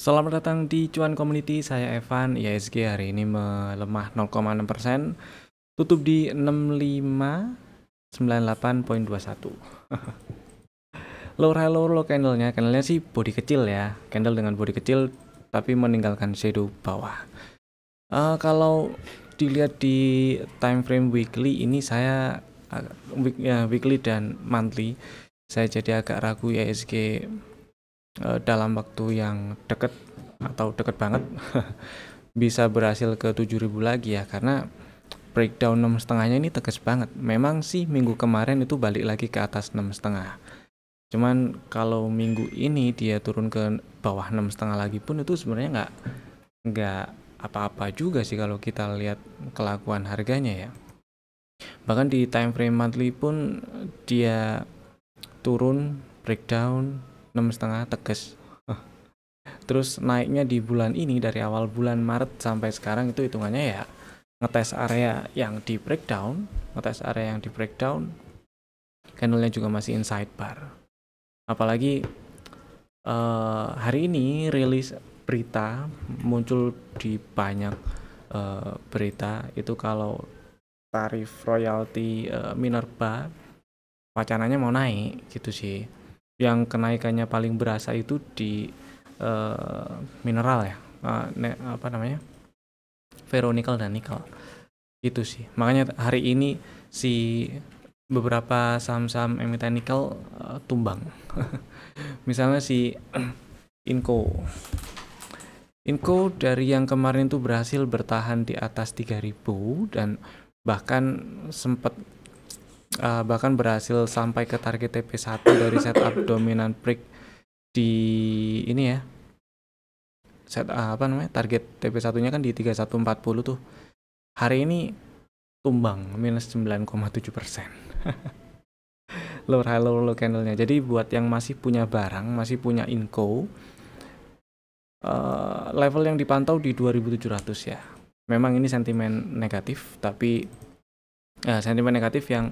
Selamat datang di Cuan Community, saya Evan. IHSG hari ini melemah 0,6%, tutup di 6598.21. Lower high lower low candlenya sih body kecil ya, candle dengan body kecil tapi meninggalkan shadow bawah. Kalau dilihat di time frame weekly ini saya weekly dan monthly, saya jadi agak ragu IHSG dalam waktu yang dekat atau dekat banget bisa berhasil ke 7.000 lagi ya, karena breakdown 6,5-nya ini tegas banget. Memang sih minggu kemarin itu balik lagi ke atas 6,5, cuman kalau minggu ini dia turun ke bawah 6,5 lagi pun itu sebenarnya nggak apa-apa juga sih kalau kita lihat kelakuan harganya ya. Bahkan di time frame monthly pun dia turun breakdown 6,5 tegas. Terus naiknya di bulan ini dari awal bulan Maret sampai sekarang itu hitungannya ya ngetes area yang di breakdown, candlenya juga masih inside bar. Apalagi hari ini rilis berita muncul di banyak berita itu kalau tarif royalti Minerba wacananya mau naik gitu sih. Yang kenaikannya paling berasa itu di mineral ya, ferronikel dan nikel itu sih. Makanya hari ini si beberapa saham-saham emiten nikel tumbang. Misalnya si Inco dari yang kemarin itu berhasil bertahan di atas 3.000 dan bahkan berhasil sampai ke target TP1 dari setup dominant break di ini ya, target TP1-nya kan di 3140 tuh. Hari ini tumbang minus 9,7%. Lower high lower low candlenya. Jadi buat yang masih punya barang, masih punya Inco, level yang dipantau di 2.700 ya. Memang ini sentimen negatif, tapi sentimen negatif yang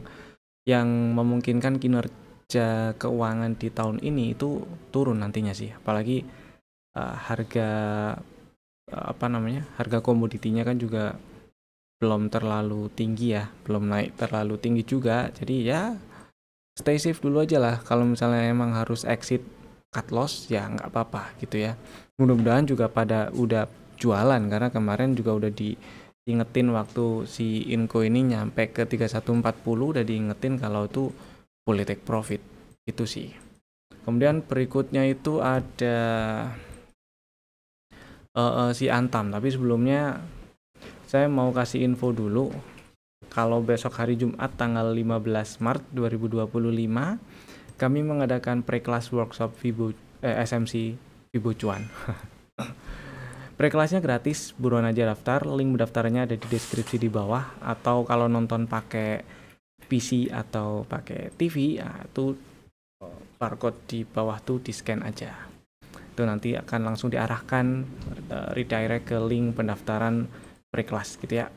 memungkinkan kinerja keuangan di tahun ini itu turun nantinya sih. Apalagi harga komoditinya kan juga belum terlalu tinggi ya, belum naik terlalu tinggi juga. Jadi ya stay safe dulu aja lah. Kalau misalnya emang harus exit cut loss ya nggak apa-apa gitu ya. Mudah-mudahan juga pada udah jualan, karena kemarin juga udah diingetin waktu si Inco ini nyampe ke 3140 udah diingetin kalau itu boleh take profit itu sih. Kemudian berikutnya itu ada si Antam, tapi sebelumnya saya mau kasih info dulu. Kalau besok hari Jumat tanggal 15 Maret 2025 kami mengadakan pre-class workshop SMC Vibo Cuan. Pre-classnya gratis, buruan aja daftar. Link mendaftarnya ada di deskripsi di bawah, atau kalau nonton pakai PC atau pakai TV ya, itu barcode di bawah tuh di scan aja. Itu nanti akan langsung diarahkan redirect ke link pendaftaran pre-class gitu ya.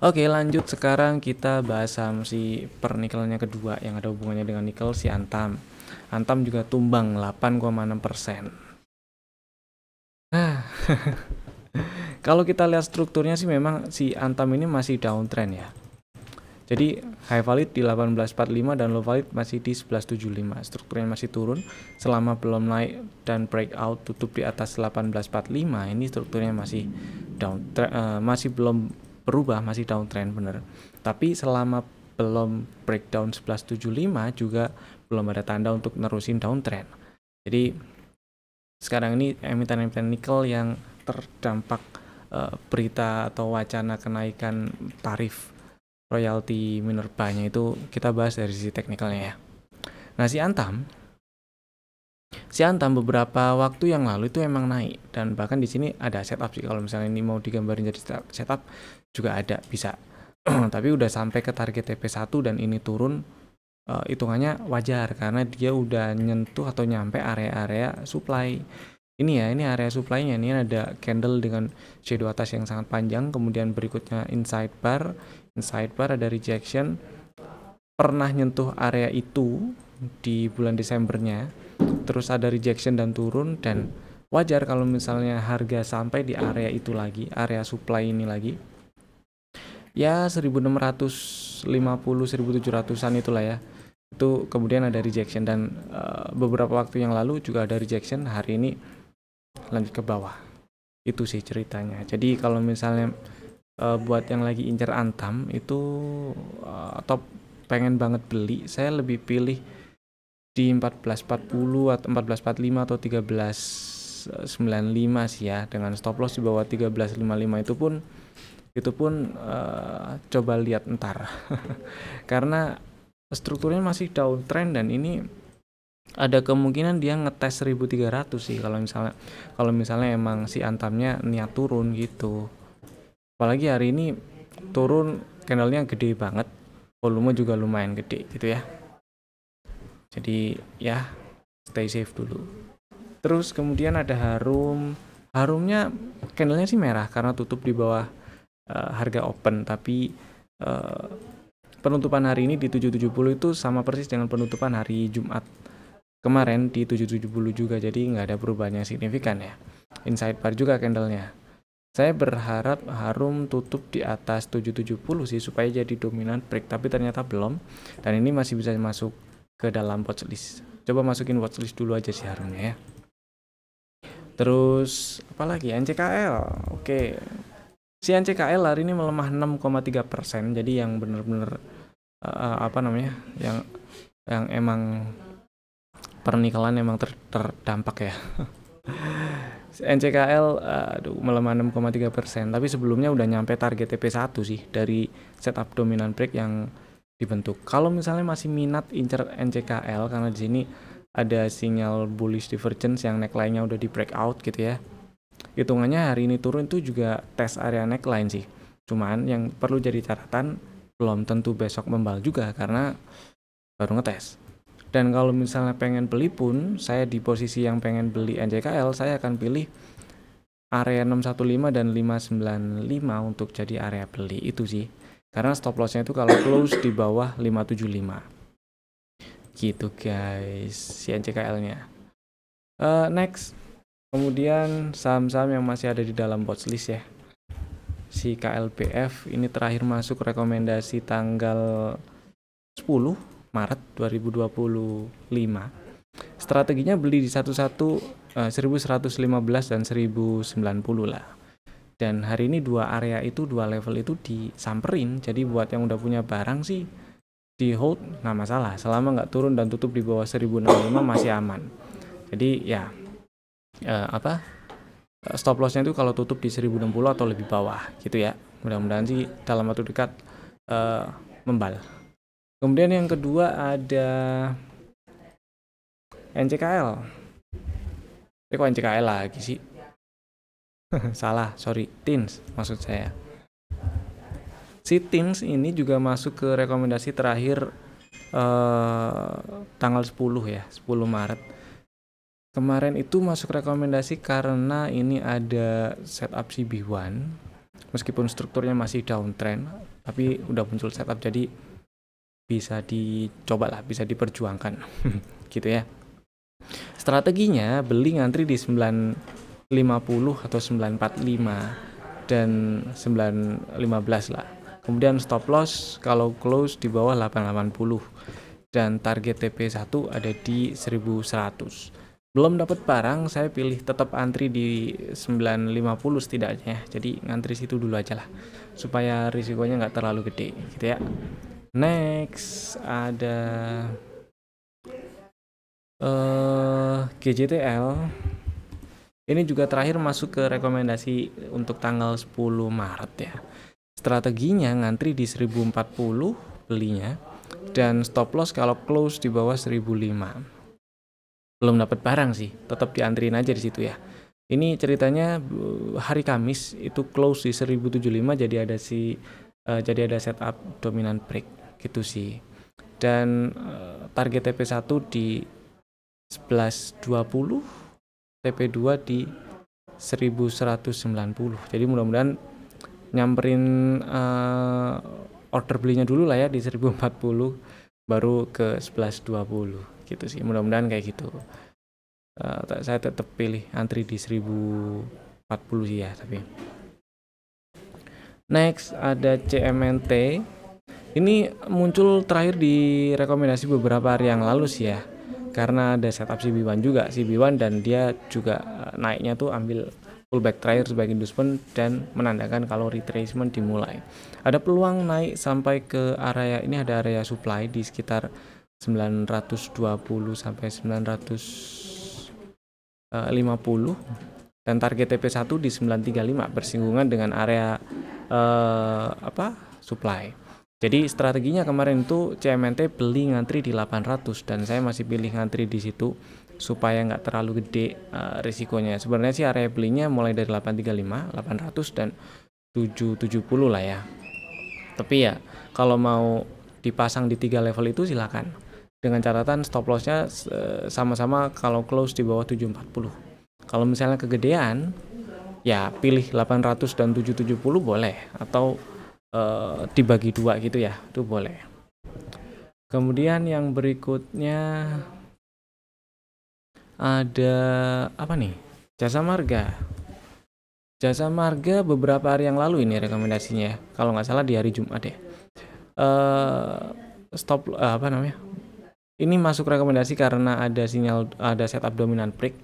Oke, lanjut sekarang kita bahas saham si per nikelnya kedua yang ada hubungannya dengan nikel, si Antam. Antam juga tumbang 8,6%. Nah, kalau kita lihat strukturnya sih memang si Antam ini masih downtrend ya. Jadi high valid di 1845 dan low valid masih di 1175. Strukturnya masih turun selama belum naik dan breakout tutup di atas 1845. Ini strukturnya masih masih belum berubah, masih downtrend bener. Tapi selama belum breakdown 1175 juga belum ada tanda untuk nerusin downtrend. Jadi sekarang ini emiten-emiten nikel yang terdampak berita atau wacana kenaikan tarif royalti Minerbanya itu kita bahas dari sisi teknikalnya ya. Nah, si Antam beberapa waktu yang lalu itu emang naik, dan bahkan di sini ada setup sih. Kalau misalnya ini mau digambarin jadi setup juga ada, bisa. Tapi udah sampai ke target TP1 dan ini turun, hitungannya wajar karena dia udah nyentuh atau nyampe area-area supply. Ini area supply-nya. Ini ada candle dengan shadow atas yang sangat panjang, kemudian berikutnya inside bar ada rejection, pernah nyentuh area itu di bulan Desembernya, terus ada rejection dan turun, dan wajar kalau misalnya harga sampai di area itu lagi, area supply ini lagi, ya 1650 1700-an itulah ya. Itu kemudian ada rejection, dan beberapa waktu yang lalu juga ada rejection, hari ini lanjut ke bawah. Itu sih ceritanya. Jadi kalau misalnya buat yang lagi incer Antam itu atau pengen banget beli, saya lebih pilih di 1440 atau 1445 atau 1395 sih ya, dengan stop loss di bawah 1355. Itu pun coba lihat ntar. Karena strukturnya masih downtrend, dan ini ada kemungkinan dia ngetes 1300 sih kalau misalnya emang si Antamnya niat turun gitu. Apalagi hari ini turun, candlenya gede banget, volume juga lumayan gede gitu ya. Jadi ya stay safe dulu. Terus kemudian ada harumnya candlenya sih merah karena tutup di bawah harga open, tapi penutupan hari ini di 770 itu sama persis dengan penutupan hari Jumat kemarin di 770 juga, jadi nggak ada perubahan yang signifikan ya. Inside bar juga candlenya. Saya berharap Harum tutup di atas 770 sih supaya jadi dominan break, tapi ternyata belum, dan ini masih bisa masuk ke dalam watchlist. Coba masukin watchlist dulu aja sih Harumnya ya. Terus apalagi NCKL. Oke. Si NCKL hari ini melemah 6,3%. Jadi yang benar-benar yang emang pernikalan emang terdampak ya. NCKL melemah 6,3%, tapi sebelumnya udah nyampe target TP1 sih dari setup dominant break yang dibentuk. Kalau misalnya masih minat incer NCKL karena di sini ada sinyal bullish divergence yang neckline-nya udah di breakout gitu ya. Hitungannya hari ini turun itu juga tes area neckline sih. Cuman yang perlu jadi catatan, belum tentu besok membal juga karena baru ngetes. Dan kalau misalnya pengen beli pun, saya di posisi yang pengen beli NCKL, saya akan pilih area 615 dan 595 untuk jadi area beli itu sih. Karena stop lossnya itu kalau close di bawah 575. Gitu guys, si NCKL-nya. Next, kemudian saham-saham yang masih ada di dalam watchlist ya. Si KLBF ini terakhir masuk rekomendasi tanggal 10 Maret 2025. Strateginya beli di 1115 dan 1090 lah. Dan hari ini dua level itu disamperin. Jadi buat yang udah punya barang sih di hold nggak masalah. Selama nggak turun dan tutup di bawah 1065 masih aman. Jadi ya stop lossnya itu kalau tutup di 1060 atau lebih bawah gitu ya. Mudah-mudahan sih dalam waktu dekat membal. Kemudian yang kedua ada NCKL. Kok NCKL lagi sih? Salah, sorry, TINS maksud saya. Si TINS ini juga masuk ke rekomendasi terakhir tanggal 10 ya, 10 Maret. Kemarin itu masuk rekomendasi karena ini ada setup CB1. Meskipun strukturnya masih downtrend, tapi udah muncul setup, jadi bisa dicoba lah, bisa diperjuangkan gitu ya. Strateginya beli ngantri di 950 atau 945 dan 915 lah. Kemudian stop loss kalau close di bawah 880 dan target TP1 ada di 1100. Belum dapat barang, saya pilih tetap antri di 950 setidaknya. Jadi ngantri situ dulu aja lah supaya risikonya nggak terlalu gede gitu ya. Next ada GJTL. Ini juga terakhir masuk ke rekomendasi untuk tanggal 10 Maret ya. Strateginya ngantri di 1040 belinya dan stop loss kalau close di bawah 1005. Belum dapat barang sih, tetap diantriin aja di situ ya. Ini ceritanya hari Kamis itu close di 1075, jadi ada setup dominant break gitu sih. Dan target TP1 di 1120, TP2 di 1190. Jadi mudah-mudahan nyamperin order belinya dulu lah ya di 1040 baru ke 1120 gitu sih. Mudah-mudahan kayak gitu. Saya tetap pilih antri di 1040 sih ya. Tapi next ada CMNT. Ini muncul terakhir di rekomendasi beberapa hari yang lalu sih ya, karena ada setup CB1 juga, CB1, dan dia juga naiknya tuh ambil pullback terakhir sebagai inducement dan menandakan kalau retracement dimulai. Ada peluang naik sampai ke area ini, ada area supply di sekitar 920 sampai 950 dan target TP1 di 935 bersinggungan dengan area supply. Jadi strateginya kemarin itu CMNT beli ngantri di 800 dan saya masih pilih ngantri di situ supaya nggak terlalu gede risikonya. Sebenarnya sih area belinya mulai dari 835, 800 dan 770 lah ya. Tapi ya kalau mau dipasang di 3 level itu silakan. Dengan catatan stop lossnya sama-sama kalau close di bawah 740. Kalau misalnya kegedean ya pilih 800 dan 770 boleh, atau dibagi dua gitu ya, itu boleh. Kemudian yang berikutnya ada apa nih? Jasa Marga. Jasa Marga beberapa hari yang lalu ini rekomendasinya, kalau nggak salah di hari Jumat ya. Ini masuk rekomendasi karena ada sinyal, ada setup dominant break,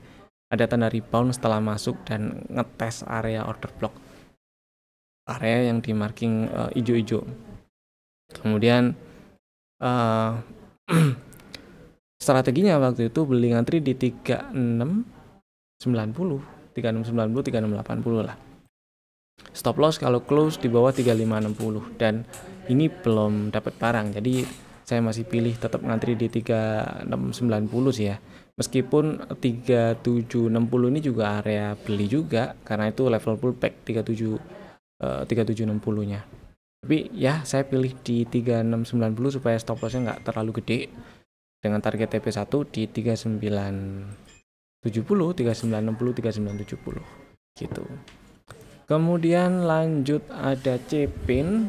ada tanda rebound setelah masuk dan ngetes area order block, area yang di marking hijau-hijau. Kemudian strateginya waktu itu beli ngantri di 3690, 3680 lah. Stop loss kalau close di bawah 3560 dan ini belum dapat barang. Jadi saya masih pilih tetap ngantri di 3690 sih ya. Meskipun 3760 ini juga area beli juga karena itu level pullback 3760-nya. Tapi ya saya pilih di 3690 supaya stop lossnya nggak terlalu gede dengan target TP1 di 3970, 3960, 3970 gitu. Kemudian lanjut ada Cepin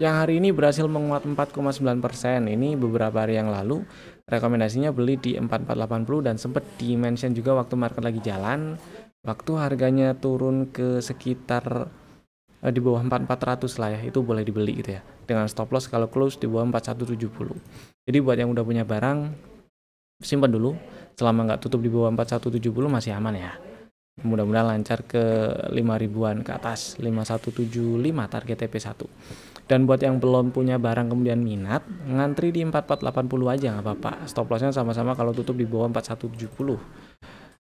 yang hari ini berhasil menguat 4,9%. Ini beberapa hari yang lalu rekomendasinya beli di 4480 dan sempat di-mention juga waktu market lagi jalan, waktu harganya turun ke sekitar di bawah 4400 lah ya, itu boleh dibeli gitu ya, dengan stop loss kalau close di bawah 4170. Jadi buat yang udah punya barang simpan dulu, selama nggak tutup di bawah 4170 masih aman ya. Mudah-mudahan lancar ke 5.000-an ke atas, 5175 target TP1. Dan buat yang belum punya barang kemudian minat, ngantri di 4480 aja nggak apa-apa. Stop lossnya sama-sama kalau tutup di bawah 4170.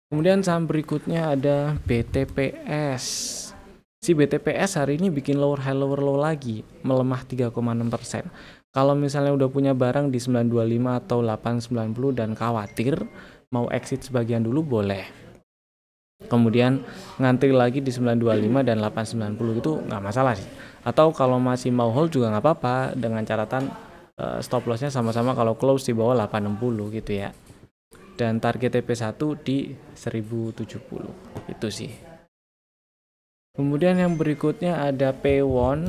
Kemudian saham berikutnya ada BTPS. Si BTPS hari ini bikin lower high lower low lagi, melemah 3,6%. Kalau misalnya udah punya barang di 925 atau 890 dan khawatir mau exit sebagian dulu boleh. Kemudian ngantri lagi di 925 dan 890 itu nggak masalah sih. Atau kalau masih mau hold juga nggak apa-apa, dengan catatan stop lossnya sama-sama kalau close di bawah 860 gitu ya. Dan target TP1 di 1070 itu sih. Kemudian yang berikutnya ada P1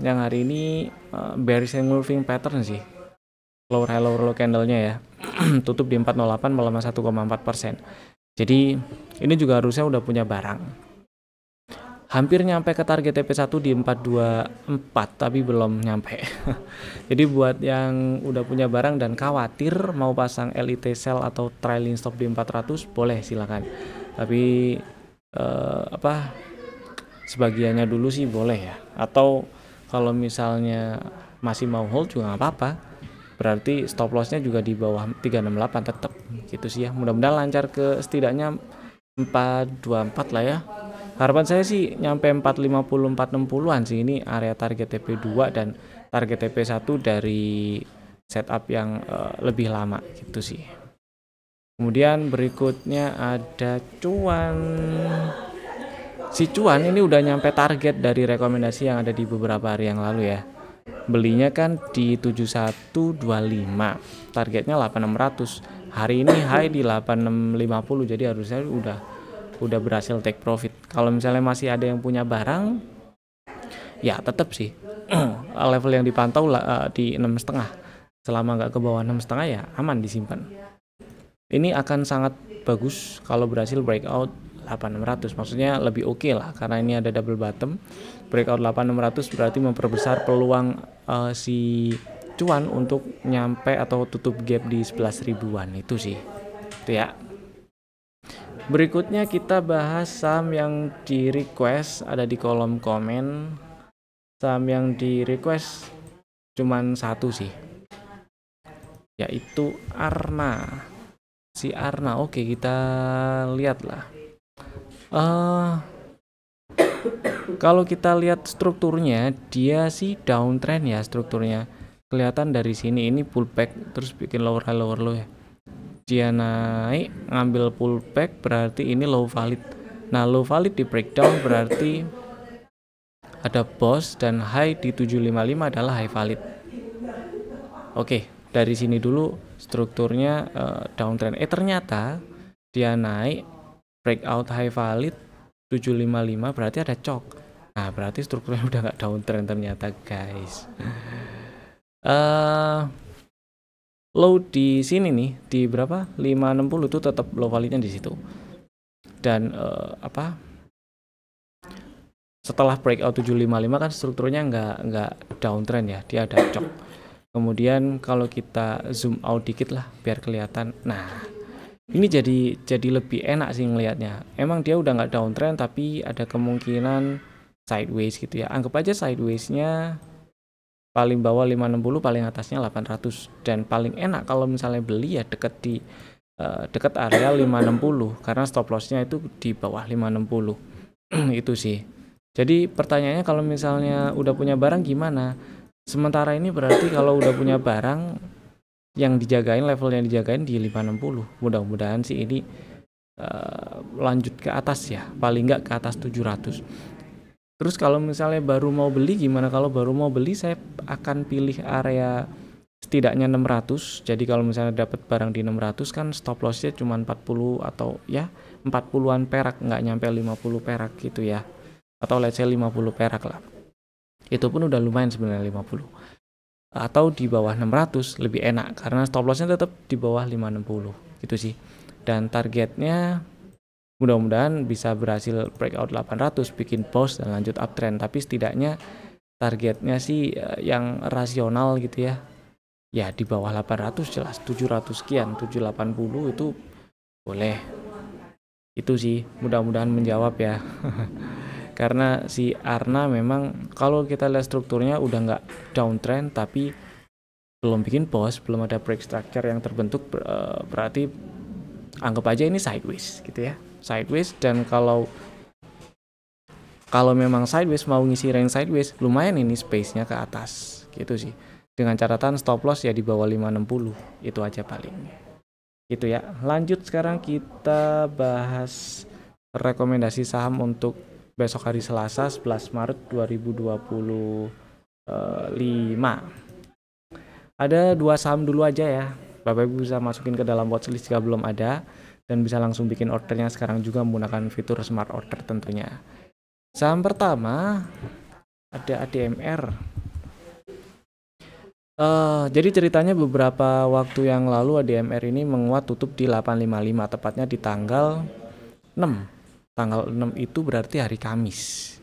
yang hari ini bearish engulfing pattern sih. Lower high lower low candle-nya ya. Tutup di 408 melemah 1,4%. Jadi ini juga harusnya udah punya barang. Hampir nyampe ke target TP1 di 424 tapi belum nyampe. Jadi buat yang udah punya barang dan khawatir mau pasang LIT sell atau trailing stop di 400 boleh silakan. Tapi sebagiannya dulu sih boleh ya. Atau kalau misalnya masih mau hold juga nggak apa-apa. Berarti stop lossnya juga di bawah 368 tetap gitu sih ya. Mudah-mudahan lancar ke setidaknya 424 lah ya. Harapan saya sih nyampe 450 460-an sih, ini area target TP2 dan target TP1 dari setup yang lebih lama gitu sih. Kemudian berikutnya ada Cuan. Si Cuan ini udah nyampe target dari rekomendasi yang ada di beberapa hari yang lalu ya. Belinya kan di 7125, targetnya 8600. Hari ini high di 8650, jadi harusnya udah berhasil take profit. Kalau misalnya masih ada yang punya barang, ya tetap sih level yang dipantau di 6,5. Selama nggak ke bawah 6,5 ya aman disimpan. Ini akan sangat bagus kalau berhasil breakout 8600, maksudnya lebih oke lah karena ini ada double bottom. Breakout 8600 berarti memperbesar peluang si cuan untuk nyampe atau tutup gap di 11 ribuan itu sih. Itu ya. Berikutnya kita bahas saham yang di request, ada di kolom komen. Saham yang di request cuman satu sih, yaitu Arna. Si Arna, oke kita lihat lah. Kalau kita lihat strukturnya, dia sih downtrend ya strukturnya. Kelihatan dari sini ini pullback terus bikin lower high lower low ya. Dia naik ngambil pullback berarti ini low valid. Nah, low valid di breakdown berarti ada boss dan high di 755 adalah high valid. Oke, dari sini dulu strukturnya downtrend. Ternyata dia naik breakout high valid 755 berarti ada cok. Nah, berarti strukturnya udah nggak downtrend ternyata, guys. Low di sini nih di berapa? 560 itu tetap low validnya di situ. Dan setelah breakout 755 kan strukturnya nggak downtrend ya, dia ada cok. Kemudian kalau kita zoom out dikit lah biar kelihatan. Nah, ini jadi lebih enak sih ngelihatnya. Emang dia udah nggak downtrend tapi ada kemungkinan sideways gitu ya. Anggap aja sidewaysnya paling bawah 560, paling atasnya 800. Dan paling enak kalau misalnya beli ya deket area 560 karena stop lossnya itu di bawah 560. Itu sih. Jadi pertanyaannya kalau misalnya udah punya barang gimana? Sementara ini berarti kalau udah punya barang yang dijagain, level yang dijagain di 560. Mudah-mudahan sih ini lanjut ke atas ya, paling nggak ke atas 700. Terus kalau misalnya baru mau beli gimana? Kalau baru mau beli saya akan pilih area setidaknya 600. Jadi kalau misalnya dapat barang di 600 kan stop lossnya cuma 40 atau ya 40-an perak, nggak nyampe 50 perak gitu ya. Atau let's say 50 perak lah. Itu pun udah lumayan sebenarnya 50. Atau di bawah 600 lebih enak karena stop lossnya tetap di bawah 560 gitu sih. Dan targetnya mudah-mudahan bisa berhasil breakout 800, bikin pause dan lanjut uptrend. Tapi setidaknya targetnya sih yang rasional gitu ya. Ya di bawah 800 jelas, 700 sekian, 780 itu boleh. Itu sih mudah-mudahan menjawab ya. Karena si Arna memang kalau kita lihat strukturnya udah nggak downtrend tapi belum bikin pause, belum ada break structure yang terbentuk, berarti anggap aja ini sideways gitu ya, sideways. Dan kalau memang sideways, mau ngisi range sideways, lumayan ini space-nya ke atas gitu sih, dengan catatan stop loss ya di bawah 560. Itu aja paling gitu ya. Lanjut sekarang kita bahas rekomendasi saham untuk besok hari Selasa 11 Maret 2025. Ada 2 saham dulu aja ya. Bapak Ibu bisa masukin ke dalam watchlist jika belum ada, dan bisa langsung bikin ordernya sekarang juga menggunakan fitur smart order tentunya. Saham pertama ada ADMR. Jadi ceritanya beberapa waktu yang lalu ADMR ini menguat tutup di 855, tepatnya di tanggal 6. Tanggal 6 itu berarti hari Kamis.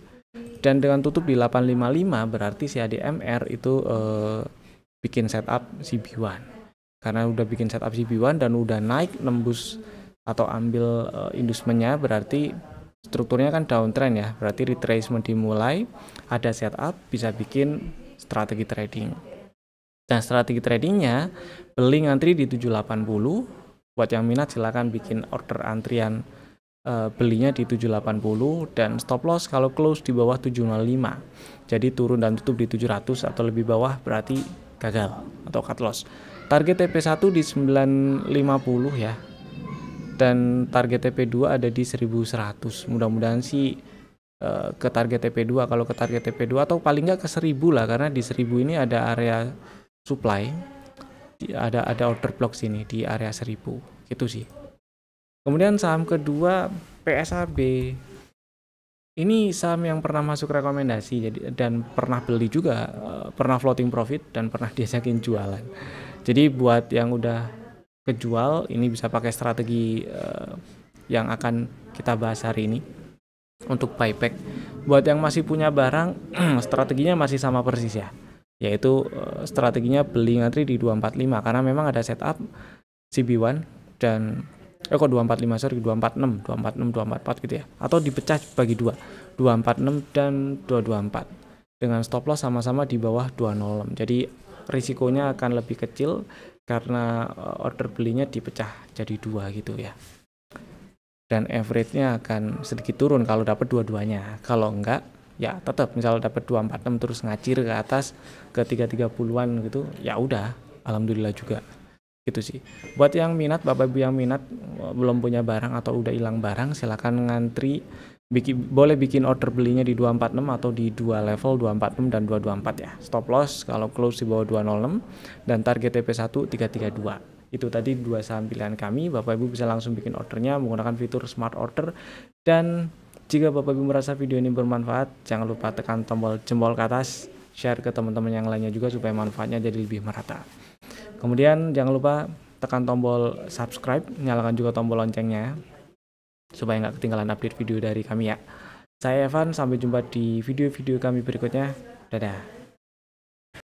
Dan dengan tutup di 855 berarti si ADMR itu bikin setup CB1. Karena udah bikin setup CB1 dan udah naik nembus atau ambil inducementnya, berarti strukturnya kan downtrend ya. Berarti retracement dimulai, ada setup, bisa bikin strategi trading. Dan strategi tradingnya beli ngantri di 780. Buat yang minat silakan bikin order antrian belinya di 780 dan stop loss kalau close di bawah 705. Jadi turun dan tutup di 700 atau lebih bawah berarti gagal atau cut loss. Target TP1 di 950 ya. Dan target TP2 ada di 1100. Mudah-mudahan sih ke target TP2. Kalau ke target TP2 atau paling nggak ke 1000 lah, karena di 1000 ini ada area supply. Ada order block sini di area 1000. Gitu sih. Kemudian saham kedua PSAB. Ini saham yang pernah masuk rekomendasi dan pernah beli juga, pernah floating profit dan pernah diajakin jualan. Jadi buat yang udah kejual, ini bisa pakai strategi yang akan kita bahas hari ini untuk buyback. Buat yang masih punya barang, strateginya masih sama persis ya, yaitu strateginya beli ngantri di 245 karena memang ada setup CB1 dan kok 245 sorry 246 244 gitu ya, atau dipecah bagi dua 246 dan 224 dengan stop loss sama-sama di bawah 206. Jadi risikonya akan lebih kecil karena order belinya dipecah jadi dua gitu ya, dan average-nya akan sedikit turun kalau dapat dua-duanya. Kalau enggak ya tetap misal dapat 246 terus ngacir ke atas ke 330-an gitu, ya udah alhamdulillah juga gitu sih. Buat yang minat, Bapak Ibu yang minat belum punya barang atau udah hilang barang, silakan ngantri, boleh bikin order belinya di 246 atau di dua level 246 dan 224 ya. Stop loss kalau close di bawah 206 dan target TP1 332. Itu tadi dua saham pilihan kami. Bapak Ibu bisa langsung bikin ordernya menggunakan fitur Smart Order. Dan jika Bapak Ibu merasa video ini bermanfaat, jangan lupa tekan tombol jempol ke atas, share ke teman-teman yang lainnya juga supaya manfaatnya jadi lebih merata. Kemudian jangan lupa tekan tombol subscribe, nyalakan juga tombol loncengnya supaya nggak ketinggalan update video dari kami ya. Saya Evan, sampai jumpa di video-video kami berikutnya. Dadah.